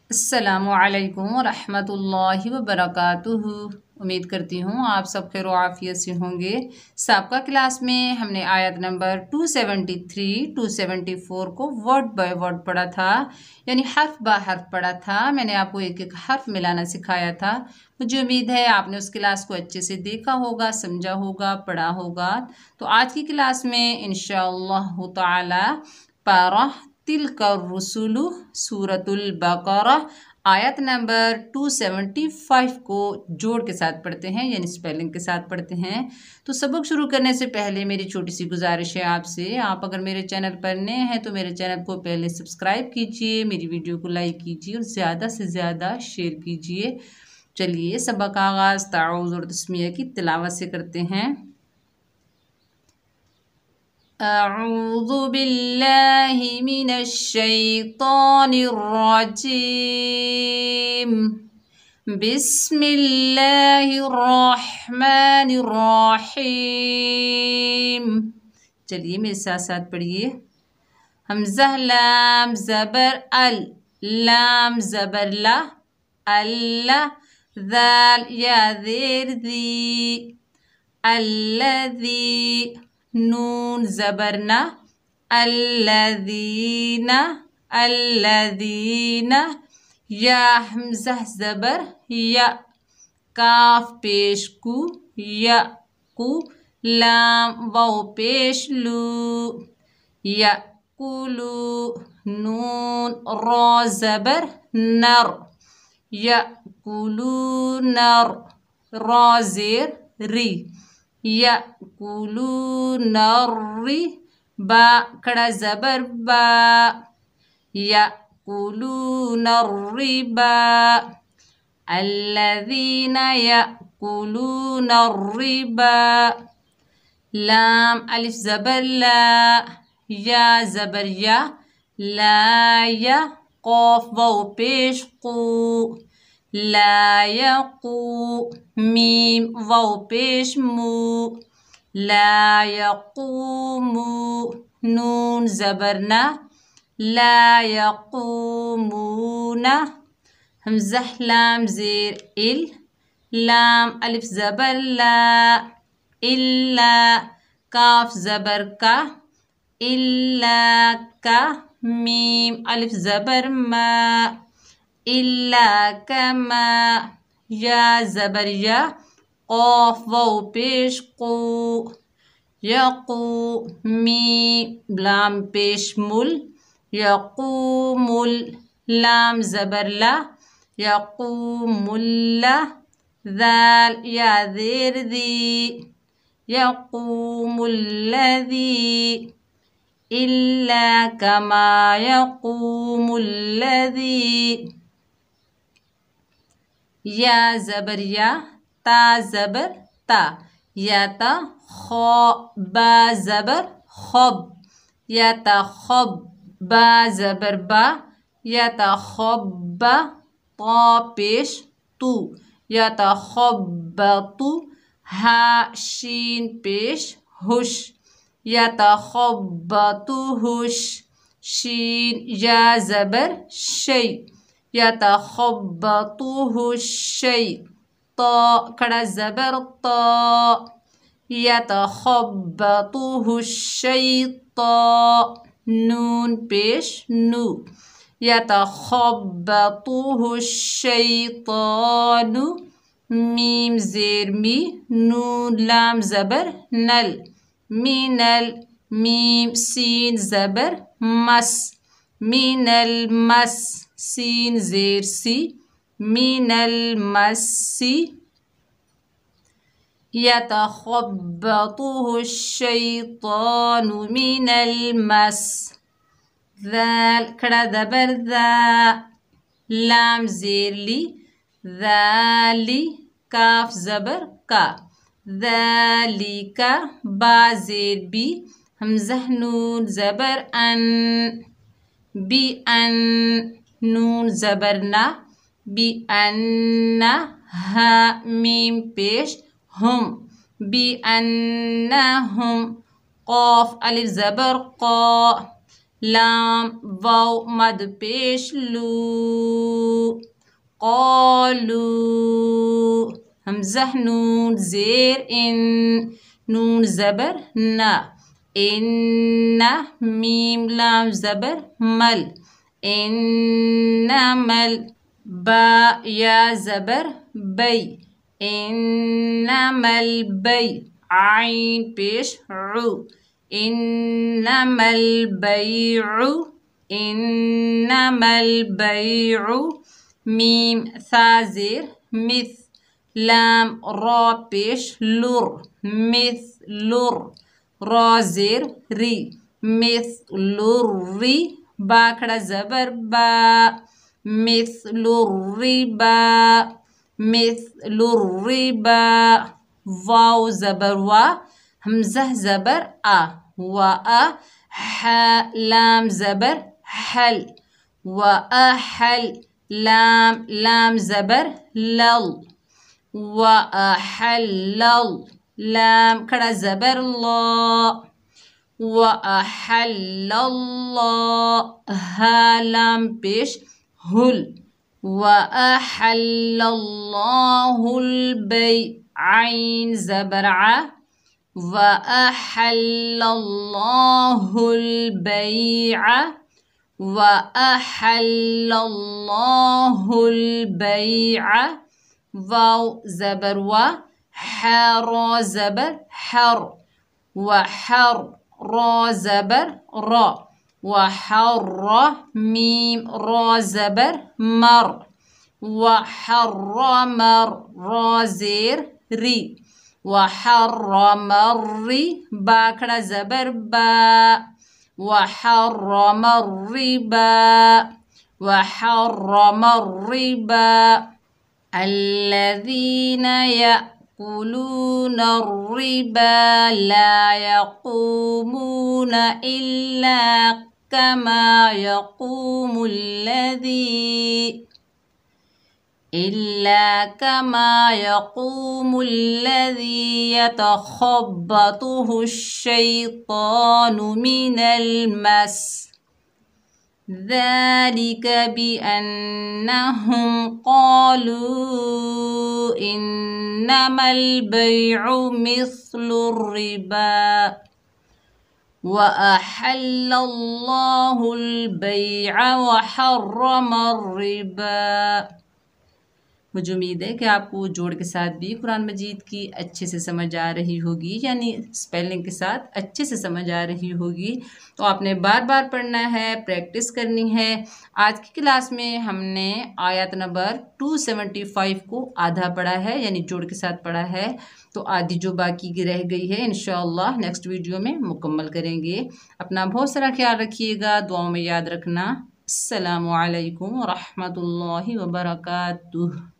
अस्सलामुअलैकुम वरहमतुल्लाहि वबरकातुहू। उम्मीद करती हूँ आप सब खैर आफियत से होंगे। साबका क्लास में हमने आयत नंबर 273, 274 को वर्ड बाय वर्ड पढ़ा था, यानी हर्फ बा हर्फ पढ़ा था। मैंने आपको एक एक हर्फ मिलाना सिखाया था। मुझे उम्मीद है आपने उस क्लास को अच्छे से देखा होगा, समझा होगा, पढ़ा होगा। तो आज की क्लास में इंशाअल्लाह ताला पारा तिलका रुसुलु सूरतुल बकरा आयत नंबर 275 को जोड़ के साथ पढ़ते हैं, यानी स्पेलिंग के साथ पढ़ते हैं। तो सबक शुरू करने से पहले मेरी छोटी सी गुजारिश है आपसे, आप अगर मेरे चैनल पर नए हैं तो मेरे चैनल को पहले सब्सक्राइब कीजिए, मेरी वीडियो को लाइक कीजिए और ज़्यादा से ज़्यादा शेयर कीजिए। चलिए सबक का आगाज़ ताऊज़ और तस्मीया की तिलावत से करते हैं। अऊज़ु बिल्लाहि मिनश शैतानिर रजीम। बिस्मिल्लाहिर रहमानिर रहीम। चलिए मेरे साथ साथ पढ़िए। हमज़ा लाम ज़बर अल, लाम ज़बर ला, अल्ला, ज़ाल या ज़ेर ज़ी, अल्लज़ी, नून ज़बरना, अल्लज़ीना, अल्लज़ीना, या हमज़ा ज़बर या, काफ पेश कु, या कु, लाम वाव पेश लू, या कुलू, नून रा ज़बर नर, या कुलू नर, रा ज़ेर री, या कुलू नर्री, बा खड़ा ज़बर बा, या कुलू नर्री बा, अल्लज़ीना यअकुलून अर्रिबा, लाम अलिफ ज़बर ला, या ज़बर या, ला या, क़ाफ वाव पेश कू, ला यक़ू, मीम वाव पेश मू, ला यक़ूमू, नून ज़बरना, ला यक़ूमूना, हमज़ा लाम ज़ेर इल, लाम अलिफ ज़बर ला, इल्ला, काफ ज़बर का, इल्ला का, मीम अलिफ ज़बर मा, इल्ला कमा, या ज़बर या, क़ाफ वाव पेश कू, यक़ू, मीम लाम पेश मुल, यक़ूमुल, लाम ज़बर ला, यक़ूमुल्ला, ज़ाल या ज़ेर ज़ी, यक़ूमुल्लज़ी, इल्ला कमा यक़ूमुल्लज़ी, या ज़बर या, ता ज़बर ता, या ता, खौ बा ज़बर खब, या ता खब, बा ज़बर बा, या ता खब्बा, ता पेश तू, या ता खब्बतू, हा शीन पेश हुश, या ता खब्बतुहुश, शीन या ज़बर शै, या ता खब्बतुहुश शै, ता खड़ा ज़बर ता, या ता खब्बतुहुश शैता, नून पेश नू, या ता खब्बतुहुश शैतानु, मीम ज़ेर मी, नून लाम ज़बर नल, मिनल, मीम सीन ज़बर मस, मिनल मस, सीन ज़ेर सी, मिनल मस्सी, यतख़ब्बतुहुश शैतानु मिनल मस, ज़ाल खड़ा ज़बर ज़ा, लाम ज़ेर ली, ज़ाली, काफ ज़बर का, ज़ालिका, बा ज़ेर बी, हमज़ा नून ज़बर अन, बी अन, नून ज़बर ना, बी अन्ना, हा मीम पेश हम, बी अन्ना हम, क़ाफ अलिफ ज़बर क़ा, لام واو مد پیش لو قالو حمزہ نون زیر ان نون زبر نا ان میم لام زبر مل انمل با یا زبر بی انمل بی عین پیش عو انما البيع انما البيع میم ثا زیر مث لام را پیش لر مثلر را زیر ری مثل ری با کھڑا زبر با مثل الربا مثل الربا واو زبر وا حمزہ زبر آ و ح لام زبر حل و حل لام زبر لل و حلل لام کھڑا زبر لا و حل اللہ ها لام پیش ہل و حل اللہ البیع عین زبر ع وأحل الله البيع وأحل الله البيع واو زبر و حر زبر حر وحر را زبر را وحر ميم را زبر مر وحرمر را زیر ری وحرم الری با کھڑا زبر با وحرم الربا وحرم الربا الذين يأكلون الربا لا يقومون إلا كما يقوم الذي يتخبطه الشيطان من المس ذلك بأنهم قالوا إنما البيع مثل الربا وأحل الله البيع وحرم الربا۔ مجھے امید ہے کہ آپ کو جوڑ کے ساتھ بھی قرآن مجید کی اچھے سے سمجھ آ رہی ہوگی، یعنی اسپیلنگ کے ساتھ اچھے سے سمجھ آ رہی ہوگی۔ تو آپ نے بار بار پڑھنا ہے، پریکٹس کرنی ہے۔ آج کی کلاس میں ہم نے آیت نمبر 275 کو آدھا پڑھا ہے، یعنی جوڑ کے ساتھ پڑھا ہے۔ تو آدھی جو باقی کی رہ گئی ہے انشاءاللہ نیکسٹ ویڈیو میں مکمل کریں گے۔ اپنا بہت سارا خیال رکھیے گا، دعاؤں میں یاد رکھنا۔ السلام علیکم ورحمۃ اللہ وبرکاتہ۔